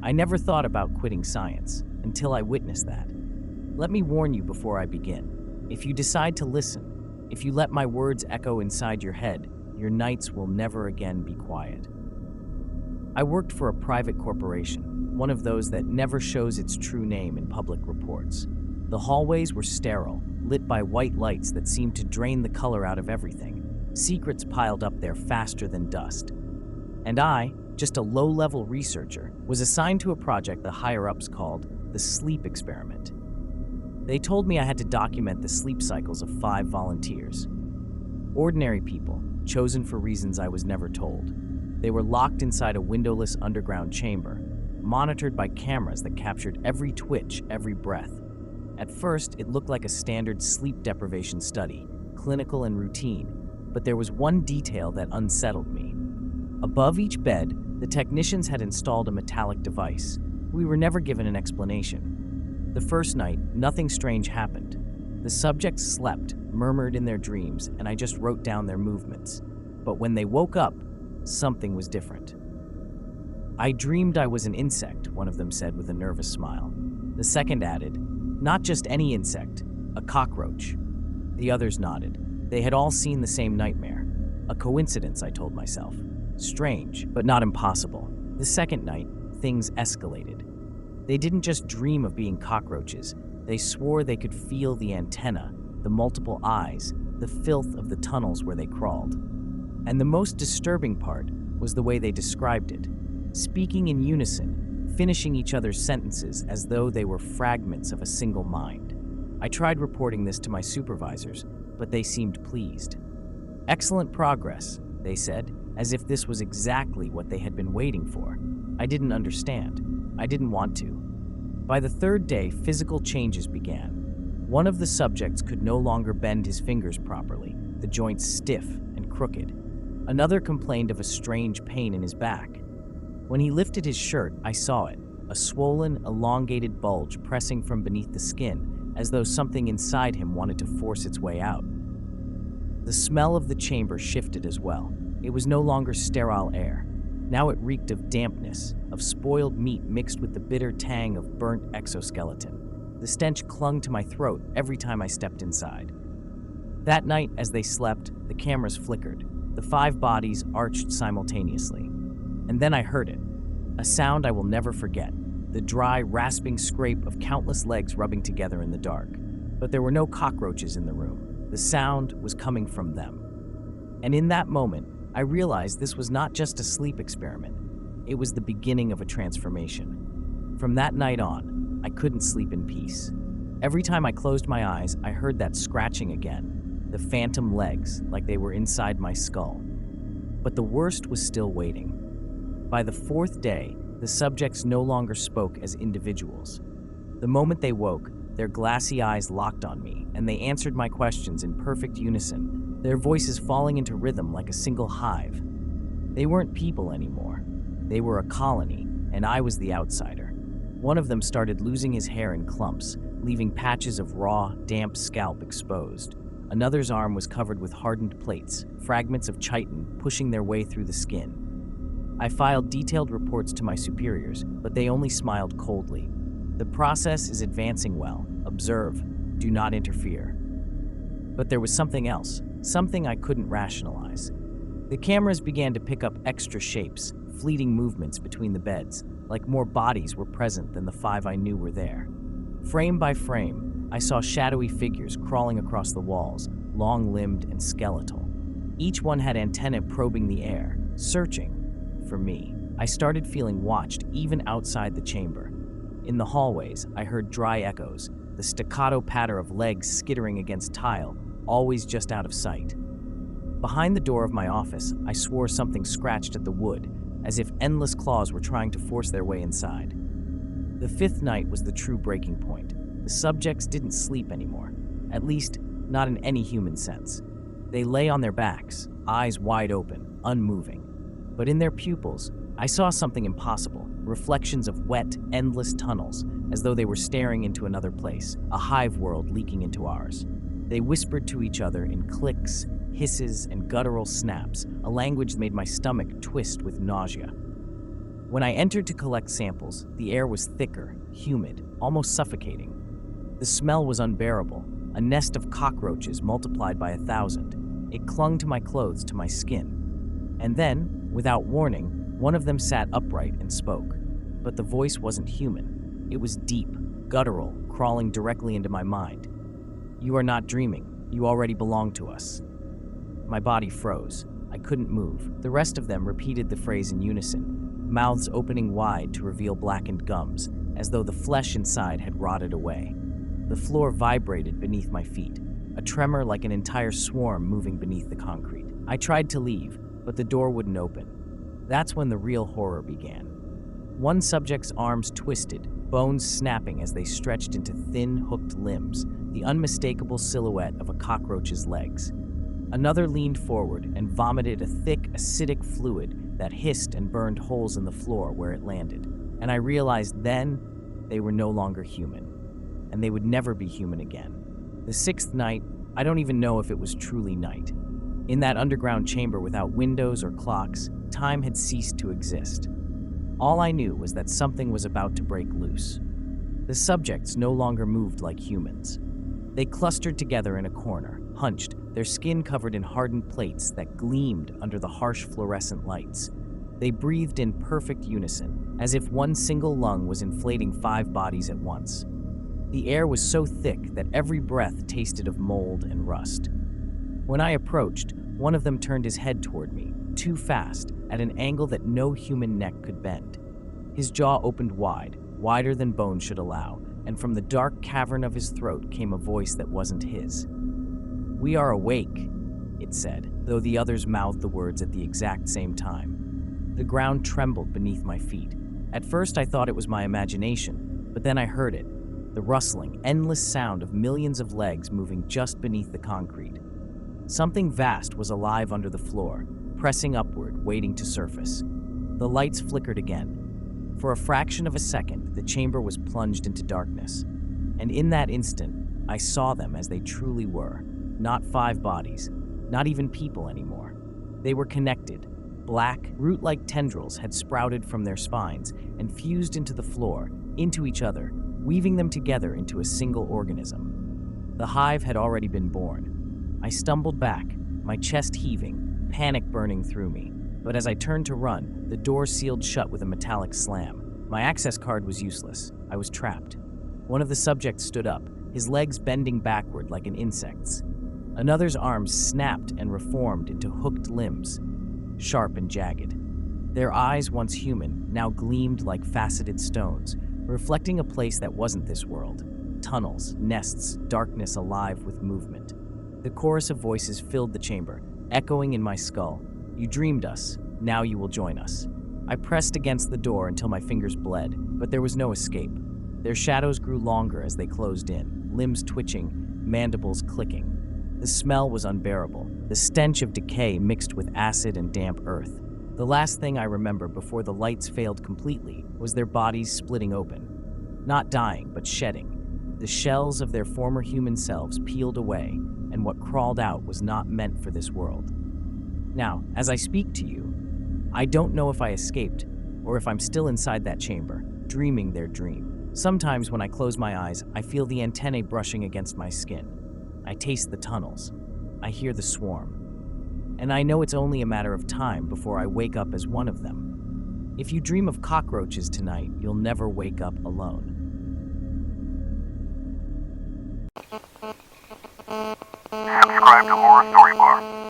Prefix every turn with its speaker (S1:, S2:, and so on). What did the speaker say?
S1: I never thought about quitting science until I witnessed that. Let me warn you before I begin. If you decide to listen, if you let my words echo inside your head, your nights will never again be quiet. I worked for a private corporation, one of those that never shows its true name in public reports. The hallways were sterile, lit by white lights that seemed to drain the color out of everything. Secrets piled up there faster than dust. And I, just a low-level researcher, was assigned to a project the higher-ups called the sleep experiment. They told me I had to document the sleep cycles of 5 volunteers. Ordinary people, chosen for reasons I was never told. They were locked inside a windowless underground chamber, monitored by cameras that captured every twitch, every breath. At first, it looked like a standard sleep deprivation study, clinical and routine, but there was one detail that unsettled me. Above each bed, the technicians had installed a metallic device. We were never given an explanation. The first night, nothing strange happened. The subjects slept, murmured in their dreams, and I just wrote down their movements. But when they woke up, something was different. "I dreamed I was an insect," one of them said with a nervous smile. The second added, "Not just any insect, a cockroach." The others nodded. They had all seen the same nightmare. A coincidence, I told myself. Strange, but not impossible. The second night, things escalated. They didn't just dream of being cockroaches. They swore they could feel the antenna, the multiple eyes, the filth of the tunnels where they crawled. And the most disturbing part was the way they described it, speaking in unison, finishing each other's sentences as though they were fragments of a single mind. I tried reporting this to my supervisors, but they seemed pleased. "Excellent progress," they said, as if this was exactly what they had been waiting for. I didn't understand. I didn't want to. By the third day, physical changes began. One of the subjects could no longer bend his fingers properly, the joints stiff and crooked. Another complained of a strange pain in his back. When he lifted his shirt, I saw it, a swollen, elongated bulge pressing from beneath the skin, as though something inside him wanted to force its way out. The smell of the chamber shifted as well. It was no longer sterile air. Now it reeked of dampness, of spoiled meat mixed with the bitter tang of burnt exoskeleton. The stench clung to my throat every time I stepped inside. That night, as they slept, the cameras flickered. The 5 bodies arched simultaneously. And then I heard it. A sound I will never forget. The dry, rasping scrape of countless legs rubbing together in the dark. But there were no cockroaches in the room. The sound was coming from them. And in that moment, I realized this was not just a sleep experiment. It was the beginning of a transformation. From that night on, I couldn't sleep in peace. Every time I closed my eyes, I heard that scratching again. The phantom legs, like they were inside my skull. But the worst was still waiting. By the 4th day, the subjects no longer spoke as individuals. The moment they woke, their glassy eyes locked on me, and they answered my questions in perfect unison, their voices falling into rhythm like a single hive. They weren't people anymore. They were a colony, and I was the outsider. One of them started losing his hair in clumps, leaving patches of raw, damp scalp exposed. Another's arm was covered with hardened plates, fragments of chitin pushing their way through the skin. I filed detailed reports to my superiors, but they only smiled coldly. The process is advancing well. Observe. Do not interfere. But there was something else, something I couldn't rationalize. The cameras began to pick up extra shapes, fleeting movements between the beds, like more bodies were present than the 5 I knew were there. Frame by frame, I saw shadowy figures crawling across the walls, long-limbed and skeletal. Each one had antennae probing the air, searching for me. I started feeling watched even outside the chamber. In the hallways, I heard dry echoes, the staccato patter of legs skittering against tile, always just out of sight. Behind the door of my office, I swore something scratched at the wood, as if endless claws were trying to force their way inside. The 5th night was the true breaking point. The subjects didn't sleep anymore, at least not in any human sense. They lay on their backs, eyes wide open, unmoving. But in their pupils, I saw something impossible, reflections of wet, endless tunnels, as though they were staring into another place, a hive world leaking into ours. They whispered to each other in clicks, hisses, and guttural snaps, a language that made my stomach twist with nausea. When I entered to collect samples, the air was thicker, humid, almost suffocating. The smell was unbearable, a nest of cockroaches multiplied by 1,000. It clung to my clothes, to my skin. And then, without warning, one of them sat upright and spoke. But the voice wasn't human. It was deep, guttural, crawling directly into my mind. "You are not dreaming. You already belong to us." My body froze. I couldn't move. The rest of them repeated the phrase in unison, mouths opening wide to reveal blackened gums, as though the flesh inside had rotted away. The floor vibrated beneath my feet, a tremor like an entire swarm moving beneath the concrete. I tried to leave, but the door wouldn't open. That's when the real horror began. One subject's arms twisted, bones snapping as they stretched into thin, hooked limbs, the unmistakable silhouette of a cockroach's legs. Another leaned forward and vomited a thick, acidic fluid that hissed and burned holes in the floor where it landed. And I realized then they were no longer human. And they would never be human again. The sixth night, I don't even know if it was truly night. In that underground chamber without windows or clocks, time had ceased to exist. All I knew was that something was about to break loose. The subjects no longer moved like humans. They clustered together in a corner, hunched, their skin covered in hardened plates that gleamed under the harsh fluorescent lights. They breathed in perfect unison, as if one single lung was inflating 5 bodies at once. The air was so thick that every breath tasted of mold and rust. When I approached, one of them turned his head toward me, too fast, at an angle that no human neck could bend. His jaw opened wide, wider than bone should allow, and from the dark cavern of his throat came a voice that wasn't his. "We are awake," it said, though the others mouthed the words at the exact same time. The ground trembled beneath my feet. At first I thought it was my imagination, but then I heard it, the rustling, endless sound of millions of legs moving just beneath the concrete. Something vast was alive under the floor, pressing upward, waiting to surface. The lights flickered again. For a fraction of a second, the chamber was plunged into darkness. And in that instant, I saw them as they truly were. Not 5 bodies, not even people anymore. They were connected. Black, root-like tendrils had sprouted from their spines and fused into the floor, into each other, weaving them together into a single organism. The hive had already been born. I stumbled back, my chest heaving, panic burning through me. But as I turned to run, the door sealed shut with a metallic slam. My access card was useless. I was trapped. One of the subjects stood up, his legs bending backward like an insect's. Another's arms snapped and reformed into hooked limbs, sharp and jagged. Their eyes, once human, now gleamed like faceted stones, reflecting a place that wasn't this world. Tunnels, nests, darkness alive with movement. The chorus of voices filled the chamber, echoing in my skull. "You dreamed us. Now you will join us." I pressed against the door until my fingers bled, but there was no escape. Their shadows grew longer as they closed in, limbs twitching, mandibles clicking. The smell was unbearable, the stench of decay mixed with acid and damp earth. The last thing I remember before the lights failed completely was their bodies splitting open. Not dying, but shedding. The shells of their former human selves peeled away, and what crawled out was not meant for this world. Now, as I speak to you, I don't know if I escaped or if I'm still inside that chamber, dreaming their dream. Sometimes when I close my eyes, I feel the antennae brushing against my skin. I taste the tunnels. I hear the swarm. And I know it's only a matter of time before I wake up as one of them. If you dream of cockroaches tonight, you'll never wake up alone.
S2: Subscribe to Horror Story Bar.